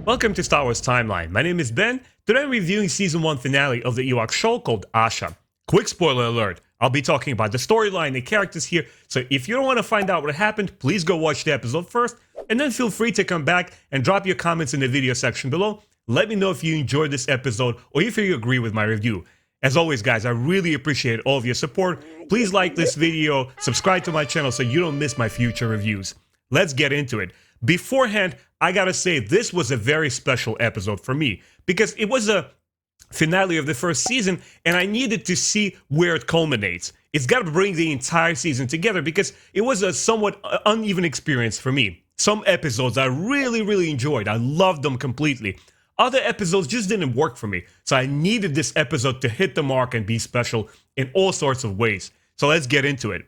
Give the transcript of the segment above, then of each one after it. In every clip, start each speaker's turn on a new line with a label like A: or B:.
A: Welcome to Star Wars Timeline. My name is Ben. Today I'm reviewing Season 1 finale of the Ewoks show called Asha. Quick spoiler alert, I'll be talking about the storyline, the characters here, so if you don't want to find out what happened, please go watch the episode first, and then feel free to come back and drop your comments in the video section below. Let me know if you enjoyed this episode or if you agree with my review. As always guys, I really appreciate all of your support. Please like this video, subscribe to my channel so you don't miss my future reviews. Let's get into it. Beforehand, I gotta say this was a very special episode for me because it was a finale of the first season and I needed to see where it culminates. It's gotta bring the entire season together because it was a somewhat uneven experience for me. Some episodes I really enjoyed, I loved them completely. Other episodes just didn't work for me, so I needed this episode to hit the mark and be special in all sorts of ways. So let's get into it.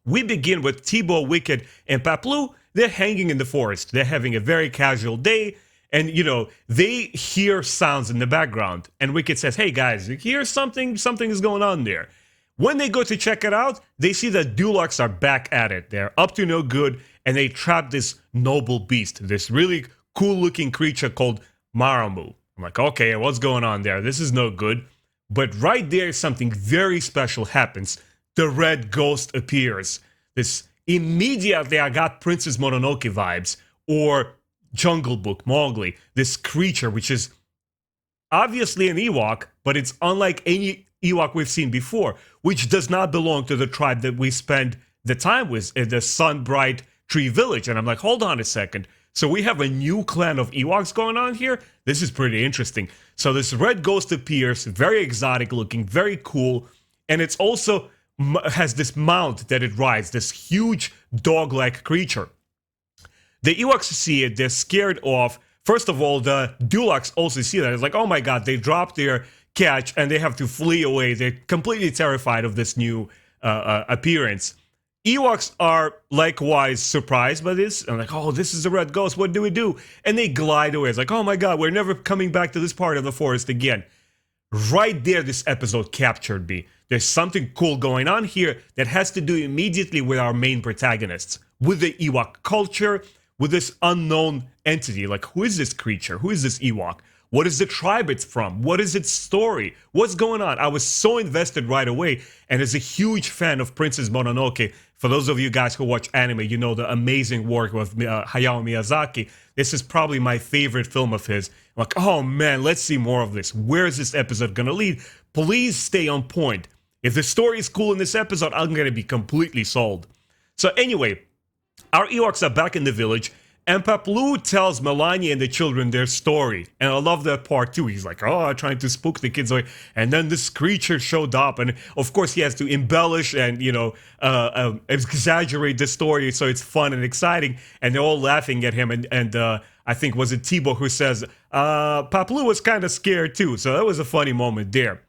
A: We begin with Teebo, Wicket, and Paploo. They're hanging in the forest. They're having a very casual day. And, you know, they hear sounds in the background. And Wicket says, hey guys, you hear something? Something is going on there. When they go to check it out, they see that Dulocs are back at it. They're up to no good. And they trap this noble beast. This really cool looking creature called Maramu. I'm like, okay, what's going on there? This is no good. But right there, something very special happens. The red ghost appears. This immediately I got Princess Mononoke vibes, or Jungle Book, Mowgli. This creature, which is obviously an Ewok, but it's unlike any Ewok we've seen before, which does not belong to the tribe that we spend the time with in the Sunbright Tree Village. And I'm like, hold on a second. So we have a new clan of Ewoks going on here? This is pretty interesting. So this red ghost appears, very exotic looking, very cool, and it's also has this mount that it rides, this huge dog-like creature. The Ewoks see it, they're scared off. First of all, the Dulocs also see that. It's like, oh my god, they dropped their catch and they have to flee away. They're completely terrified of this new appearance. Ewoks are likewise surprised by this. And like, oh, this is a red ghost, what do we do? And they glide away. It's like, oh my god, we're never coming back to this part of the forest again. Right there, this episode captured me. There's something cool going on here that has to do immediately with our main protagonists, with the Ewok culture, with this unknown entity. Like, who is this creature? Who is this Ewok? What is the tribe it's from? What is its story? What's going on? I was so invested right away, and as a huge fan of Princess Mononoke, for those of you guys who watch anime, you know the amazing work of Hayao Miyazaki. This is probably my favorite film of his. I'm like, oh man, let's see more of this. Where is this episode gonna lead? Please stay on point. If the story is cool in this episode, I'm gonna be completely sold. So anyway, our Ewoks are back in the village, and Paploo tells Melania and the children their story. And I love that part too. He's like, oh, trying to spook the kids away. And then this creature showed up. And of course he has to embellish and, you know, exaggerate the story so it's fun and exciting. And they're all laughing at him. And I think was it Teebo who says, Paploo was kind of scared too. So that was a funny moment there.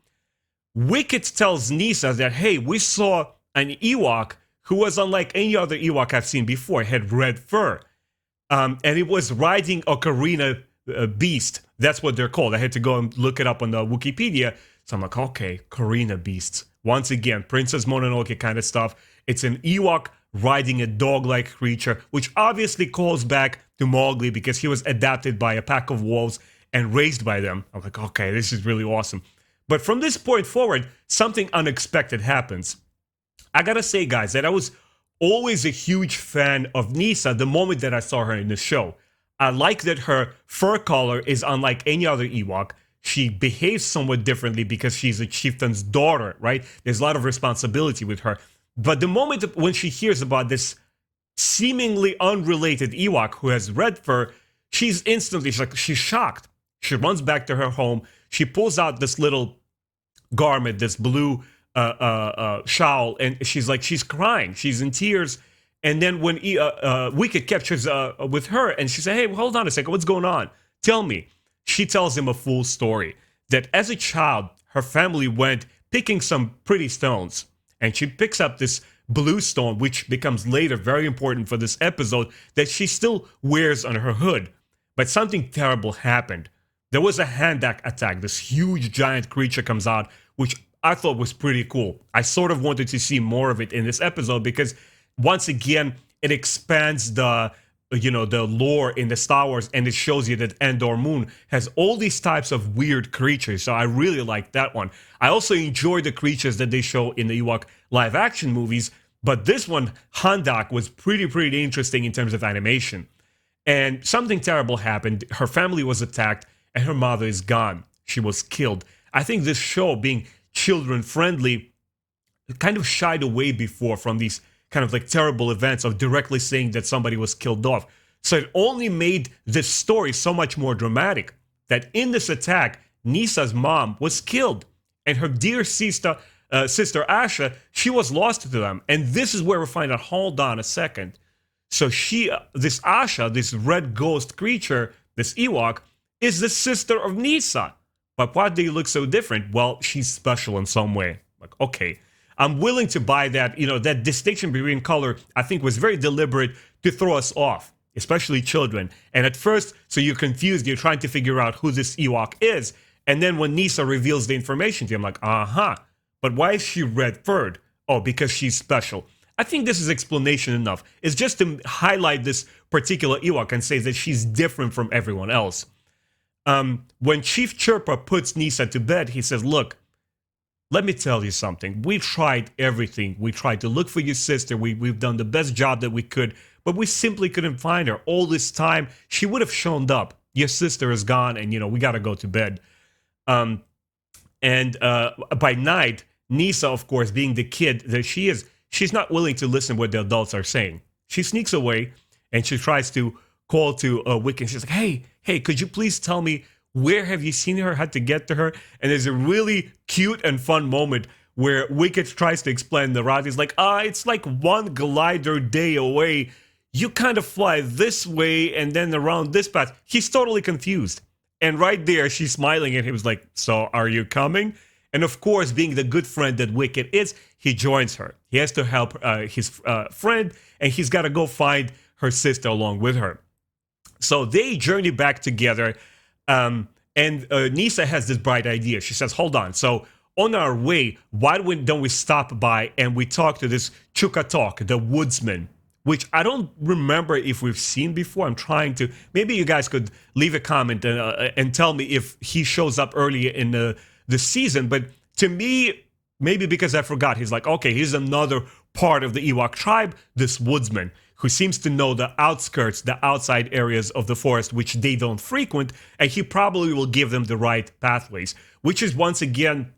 A: Wicket tells Nisa that, hey, we saw an Ewok who was unlike any other Ewok I've seen before. It had red fur. And it was riding a Karina beast. That's what they're called. I had to go and look it up on the Wikipedia. So I'm like, okay, Karina beasts. Once again, Princess Mononoke kind of stuff. It's an Ewok riding a dog-like creature, which obviously calls back to Mowgli because he was adopted by a pack of wolves and raised by them. I'm like, okay, this is really awesome. But from this point forward, something unexpected happens. I gotta say, guys, that I was always a huge fan of Nisa the moment that I saw her in the show. I like that her fur color is unlike any other Ewok. She behaves somewhat differently because she's a chieftain's daughter, right? There's a lot of responsibility with her. But the moment when she hears about this seemingly unrelated Ewok who has red fur, she's shocked. She runs back to her home. She pulls out this little garment, this blue shawl, and she's crying. She's in tears. And then when Wicket captures with her, and she says, hey, hold on a second, what's going on? Tell me. She tells him a full story. That as a child, her family went picking some pretty stones. And she picks up this blue stone, which becomes later very important for this episode, that she still wears on her hood. But something terrible happened. There was a hand attack. This huge giant creature comes out, which I thought was pretty cool. I sort of wanted to see more of it in this episode because once again, it expands the the lore in the Star Wars, and it shows you that Endor Moon has all these types of weird creatures. So I really like that one. I also enjoy the creatures that they show in the Ewok live action movies, but this one, Handak, was pretty interesting in terms of animation. And something terrible happened. Her family was attacked, and her mother is gone. She was killed. I think this show, being children friendly, kind of shied away before from these kind of like terrible events of directly saying that somebody was killed off. So it only made this story so much more dramatic that in this attack, Nisa's mom was killed, and her dear sister Asha, she was lost to them. And this is where we find out, hold on a second. So this Asha, this red ghost creature, this Ewok, is the sister of Nisa. But why do they look so different? Well, she's special in some way. Like, okay, I'm willing to buy that. That distinction between color, I think, was very deliberate to throw us off, especially children. And at first, so you're confused, you're trying to figure out who this Ewok is. And then when Nisa reveals the information to you, I'm like, but why is she red furred? Oh, because she's special. I think this is explanation enough. It's just to highlight this particular Ewok and say that she's different from everyone else. When Chief Sherpa puts Nisa to bed, he says, look, let me tell you something. We tried everything. We tried to look for your sister. We've done the best job that we could, but we simply couldn't find her. All this time, she would have shown up. Your sister is gone, and, we got to go to bed. By night, Nisa, of course, being the kid that she is, she's not willing to listen what the adults are saying. She sneaks away, and she tries to call to Wicket. She's like, hey, could you please tell me, where have you seen her, how to get to her? And there's a really cute and fun moment where Wicket tries to explain the route. He's like, it's like one glider day away. You kind of fly this way and then around this path. He's totally confused. And right there, she's smiling at him. He was like, so are you coming? And of course, being the good friend that Wicket is, he joins her. He has to help his friend, and he's got to go find her sister along with her. So they journey back together, and Nisa has this bright idea. She says, hold on. So on our way, why don't we stop by and we talk to this Chukatok, the woodsman, which I don't remember if we've seen before. I'm trying to, maybe you guys could leave a comment and tell me if he shows up earlier in the season. But to me, maybe because I forgot, he's like, okay, here's another part of the Ewok tribe, this woodsman, who seems to know the outskirts, the outside areas of the forest, which they don't frequent, and he probably will give them the right pathways, which is, once again,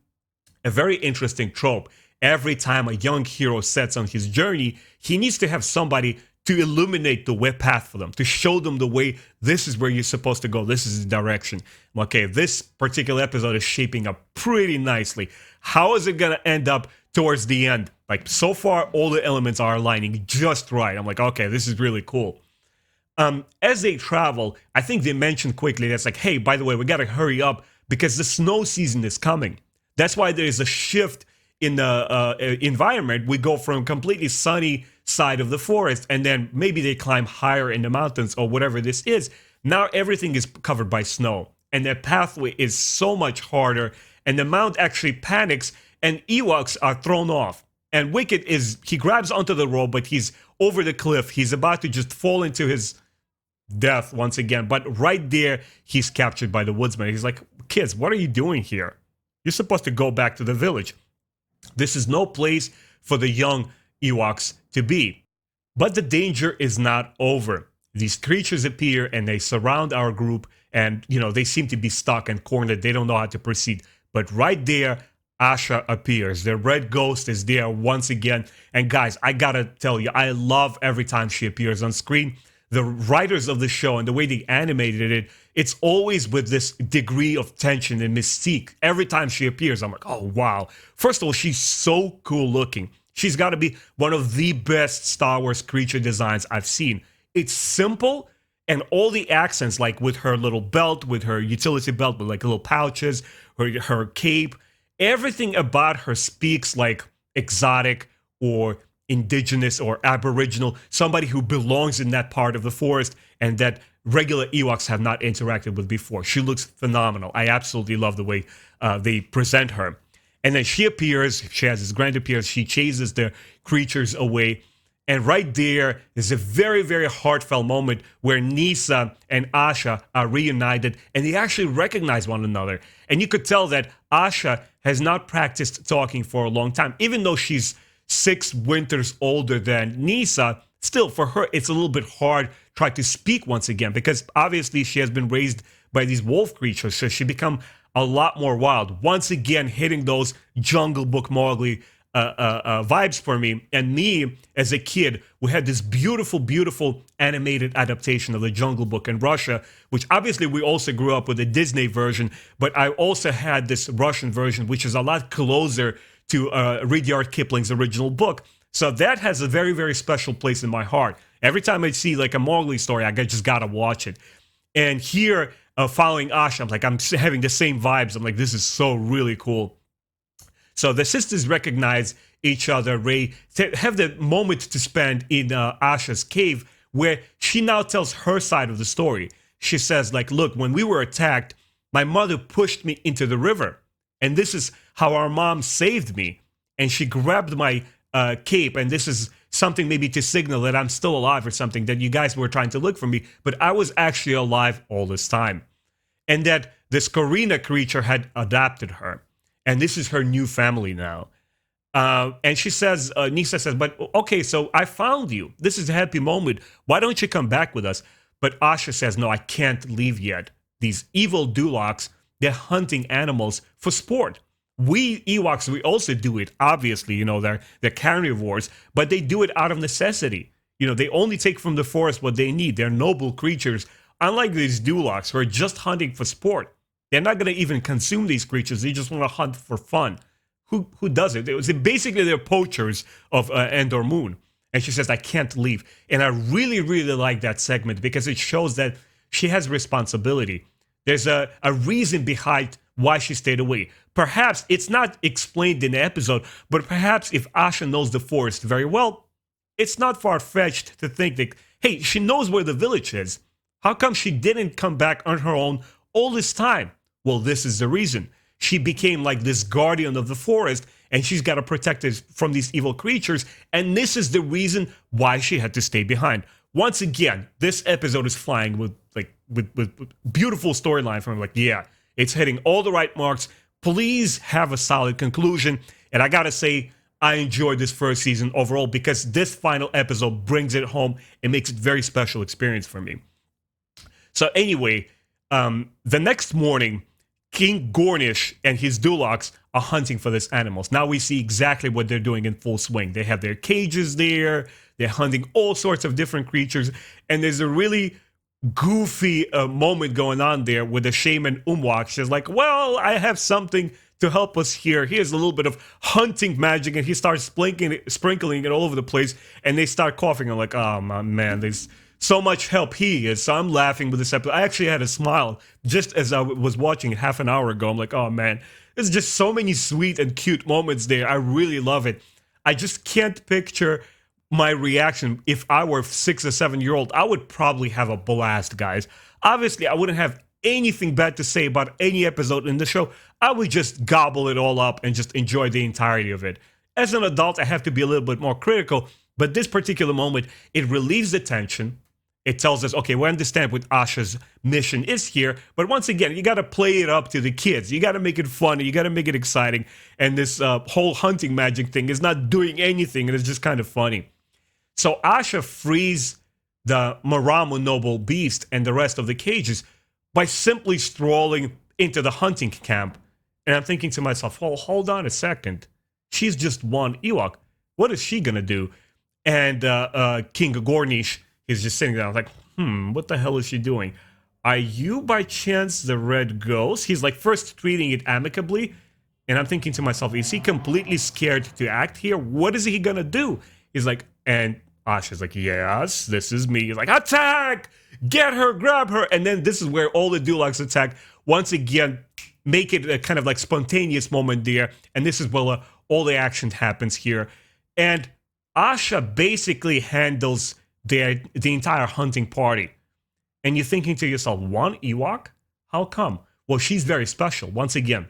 A: a very interesting trope. Every time a young hero sets on his journey, he needs to have somebody to illuminate the way path for them, to show them the way. This is where you're supposed to go. This is the direction. Okay, this particular episode is shaping up pretty nicely. How is it going to end up towards the end? Like, so far, all the elements are aligning just right. I'm like, okay, this is really cool. As they travel, I think they mentioned quickly that's like, hey, by the way, we got to hurry up because the snow season is coming. That's why there is a shift in the environment. We go from completely sunny side of the forest, and then maybe they climb higher in the mountains or whatever this is. Now everything is covered by snow, and their pathway is so much harder, and the mount actually panics, and Ewoks are thrown off. And Wicket he grabs onto the rope, but he's over the cliff. He's about to just fall into his death once again. But right there, he's captured by the woodsman. He's like, kids, what are you doing here? You're supposed to go back to the village. This is no place for the young Ewoks to be. But the danger is not over. These creatures appear and they surround our group, and they seem to be stuck and cornered. They don't know how to proceed. But right there, Asha appears. The red ghost is there once again. And guys, I gotta tell you, I love every time she appears on screen. The writers of the show and the way they animated it, it's always with this degree of tension and mystique. Every time she appears, I'm like, oh, wow. First of all, she's so cool looking. She's got to be one of the best Star Wars creature designs I've seen. It's simple, and all the accents, like with her little belt, with her utility belt, with like little pouches, her cape, everything about her speaks like exotic or indigenous or aboriginal, somebody who belongs in that part of the forest and that regular Ewoks have not interacted with before. She looks phenomenal. I absolutely love the way they present her. And then she appears, she has this grand appearance, she chases the creatures away, And right there is a very, very heartfelt moment where Nisa and Asha are reunited and they actually recognize one another. And you could tell that Asha has not practiced talking for a long time. Even though she's 6 winters older than Nisa, still for her, it's a little bit hard trying to speak once again because obviously she has been raised by these wolf creatures. So she become a lot more wild. Once again, hitting those Jungle Book Mowgli vibes for me. And me, as a kid, we had this beautiful, beautiful animated adaptation of the Jungle Book in Russia, which obviously we also grew up with the Disney version, but I also had this Russian version, which is a lot closer to Rudyard Kipling's original book. So that has a very, very special place in my heart. Every time I see like a Mowgli story, I just gotta watch it. And here, following Asha, I'm having the same vibes. I'm like, this is so really cool. So the sisters recognize each other. They have the moment to spend in Asha's cave where she now tells her side of the story. She says, like, look, when we were attacked, my mother pushed me into the river. And this is how our mom saved me. And she grabbed my cape. And this is something maybe to signal that I'm still alive or something, that you guys were trying to look for me. But I was actually alive all this time. And that this Karina creature had adopted her. And this is her new family now. And she says, Nisa says, but okay, so I found you. This is a happy moment. Why don't you come back with us? But Asha says, no, I can't leave yet. These evil Duloks, they're hunting animals for sport. We Ewoks, we also do it. Obviously, you know, they're carnivores, but they do it out of necessity. You know, they only take from the forest what they need. They're noble creatures. Unlike these Duloks who are just hunting for sport. They're not going to even consume these creatures. They just want to hunt for fun. Who does it? Basically, they're poachers of Endor Moon. And she says, I can't leave. And I really, really like that segment because it shows that she has responsibility. There's a reason behind why she stayed away. Perhaps it's not explained in the episode, but perhaps if Asha knows the forest very well, it's not far-fetched to think that, hey, she knows where the village is. How come she didn't come back on her own all this time? Well, this is the reason. She became like this guardian of the forest, and she's got to protect us from these evil creatures, and this is the reason why she had to stay behind. Once again, this episode is flying with beautiful storyline from like, yeah, it's hitting all the right marks. Please have a solid conclusion. And I gotta say, I enjoyed this first season overall because this final episode brings it home and makes it a very special experience for me. So anyway, the next morning, King Gornish and his Duloks are hunting for these animals. Now we see exactly what they're doing in full swing. They have their cages there. They're hunting all sorts of different creatures. And there's a really goofy moment going on there with the shaman Umwak. She's like, well, I have something to help us here. Here's a little bit of hunting magic. And he starts sprinkling it all over the place. And they start coughing. I'm like, oh, man, there's so much help he is. So I'm laughing with this episode. I actually had a smile just as I was watching it half an hour ago. I'm like, oh man, there's just so many sweet and cute moments there. I really love it. I just can't picture my reaction if I were a 6 or 7 year old. I would probably have a blast, guys. Obviously, I wouldn't have anything bad to say about any episode in the show. I would just gobble it all up and just enjoy the entirety of it. As an adult, I have to be a little bit more critical, but this particular moment, it relieves the tension. It tells us, okay, we understand what Asha's mission is here, but once again, you got to play it up to the kids. You got to make it funny. You got to make it exciting. And this whole hunting magic thing is not doing anything, and it's just kind of funny. So Asha frees the Maramu noble beast and the rest of the cages by simply strolling into the hunting camp. And I'm thinking to myself, well, hold on a second. She's just one Ewok. What is she going to do? And King Gornish is just sitting there. I was like, what the hell is she doing? Are you by chance the red ghost? He's like first treating it amicably. And I'm thinking to myself, is he completely scared to act here? What is he gonna do? He's like, and Asha's like, yes, this is me. He's like, attack! Get her, grab her. And then this is where all the Duloks attack. Once again, make it a kind of like spontaneous moment there. And this is where all the action happens here. And Asha basically handles the entire hunting party. And you're thinking to yourself, one Ewok? How come? Well, she's very special. Once again,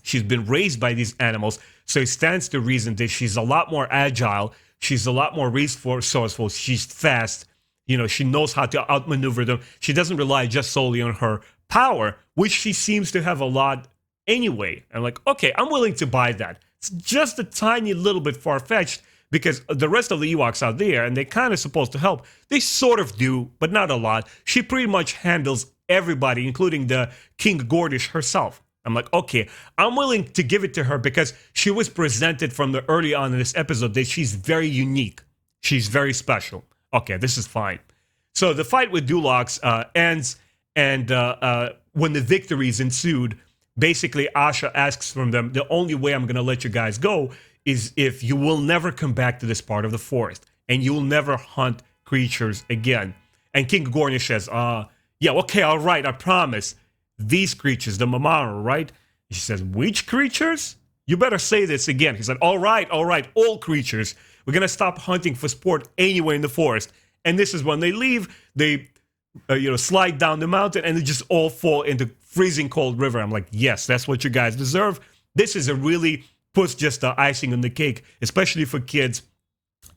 A: she's been raised by these animals, so it stands to reason that she's a lot more agile. She's a lot more resourceful. She's fast. You know, she knows how to outmaneuver them. She doesn't rely just solely on her power, which she seems to have a lot anyway. I'm like, okay, I'm willing to buy that. It's just a tiny little bit far-fetched because the rest of the Ewoks out there, and they're kind of supposed to help, they sort of do, but not a lot. She pretty much handles everybody, including the King Gordish herself. I'm like, okay, I'm willing to give it to her because she was presented from the early on in this episode that she's very unique. She's very special. Okay, this is fine. So the fight with Dulocs ends, and when the victories ensued, basically Asha asks from them, the only way I'm going to let you guys go is if you will never come back to this part of the forest, and you'll never hunt creatures again. And King Gordish says, yeah, okay, all right, I promise. These creatures, the Mamaru, right? She says, which creatures? You better say this again. He said, all right, all creatures. We're going to stop hunting for sport anywhere in the forest. And this is when they leave. They, slide down the mountain and they just all fall into freezing cold river. I'm like, yes, that's what you guys deserve. This is a really puts just the icing on the cake, especially for kids,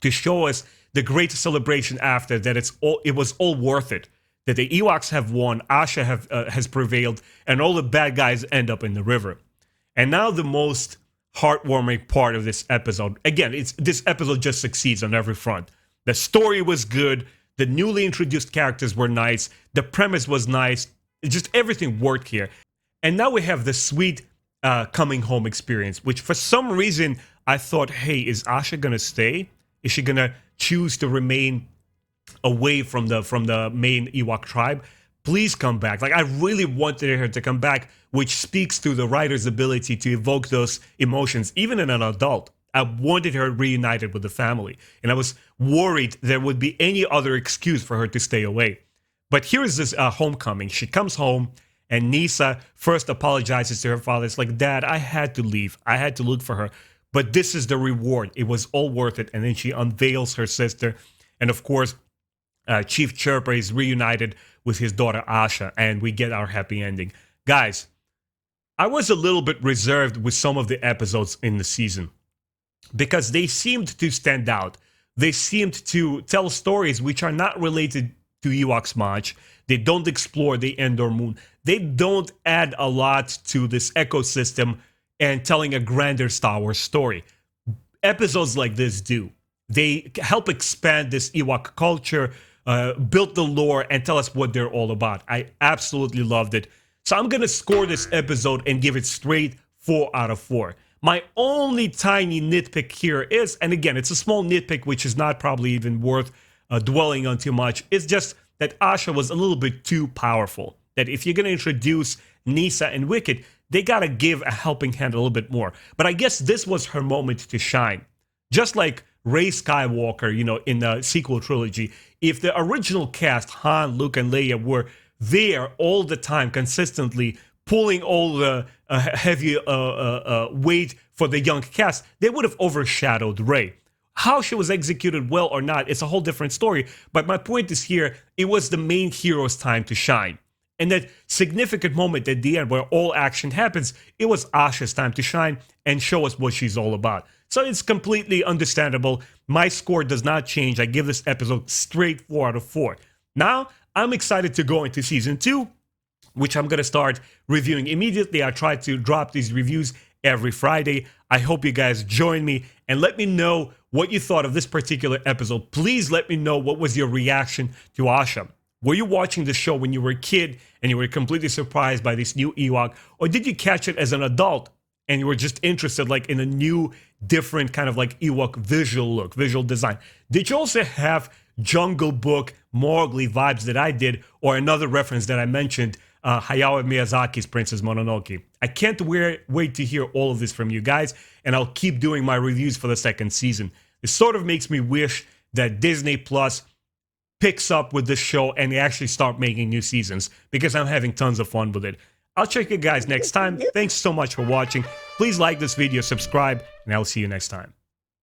A: to show us the great celebration after that it was all worth it. That the Ewoks have won, Asha has prevailed, and all the bad guys end up in the river. And now the most heartwarming part of this episode. Again, this episode just succeeds on every front. The story was good. The newly introduced characters were nice. The premise was nice. Just everything worked here. And now we have the sweet coming home experience, which for some reason I thought, hey, is Asha going to stay? Is she going to choose to remain away from the main Ewok tribe? Please come back. Like, I really wanted her to come back, which speaks to the writer's ability to evoke those emotions, even in an adult. I wanted her reunited with the family, and I was worried there would be any other excuse for her to stay away. But here is this homecoming. She comes home, and Nisa first apologizes to her father. It's like, Dad, I had to leave. I had to look for her. But this is the reward. It was all worth it. And then she unveils her sister. And of course, Chief Sherpa is reunited with his daughter Asha, and we get our happy ending. Guys, I was a little bit reserved with some of the episodes in the season because they seemed to stand out. They seemed to tell stories which are not related to Ewoks much. They don't explore the Endor Moon. They don't add a lot to this ecosystem and telling a grander Star Wars story. Episodes like this do. They help expand this Ewok culture, build the lore, and tell us what they're all about. I absolutely loved it. So I'm going to score this episode and give it straight 4 out of 4. My only tiny nitpick here is, and again, it's a small nitpick which is not probably even worth dwelling on too much, it's just that Asha was a little bit too powerful. That if you're going to introduce Nisa and Wicket, they got to give a helping hand a little bit more. But I guess this was her moment to shine. Just like Rey Skywalker, in the sequel trilogy, if the original cast, Han, Luke, and Leia, were there all the time, consistently pulling all the heavy weight for the young cast, they would have overshadowed Rey. How she was executed well or not, it's a whole different story. But my point is here, it was the main hero's time to shine. And that significant moment at the end where all action happens, it was Asha's time to shine and show us what she's all about. So it's completely understandable. My score does not change. I give this episode straight 4 out of 4. Now, I'm excited to go into Season 2, which I'm going to start reviewing immediately. I try to drop these reviews every Friday. I hope you guys join me and let me know what you thought of this particular episode. Please let me know what was your reaction to Asha. Were you watching the show when you were a kid and you were completely surprised by this new Ewok? Or did you catch it as an adult and you were just interested like in a new, different kind of like Ewok visual look, visual design? Did you also have Jungle Book, Mowgli vibes that I did, or another reference that I mentioned, Hayao Miyazaki's Princess Mononoke? I can't wait to hear all of this from you guys, and I'll keep doing my reviews for the second season. It sort of makes me wish that Disney Plus picks up with this show and they actually start making new seasons, because I'm having tons of fun with it. I'll check you guys next time. Thanks so much for watching. Please like this video, subscribe, and I'll see you next time.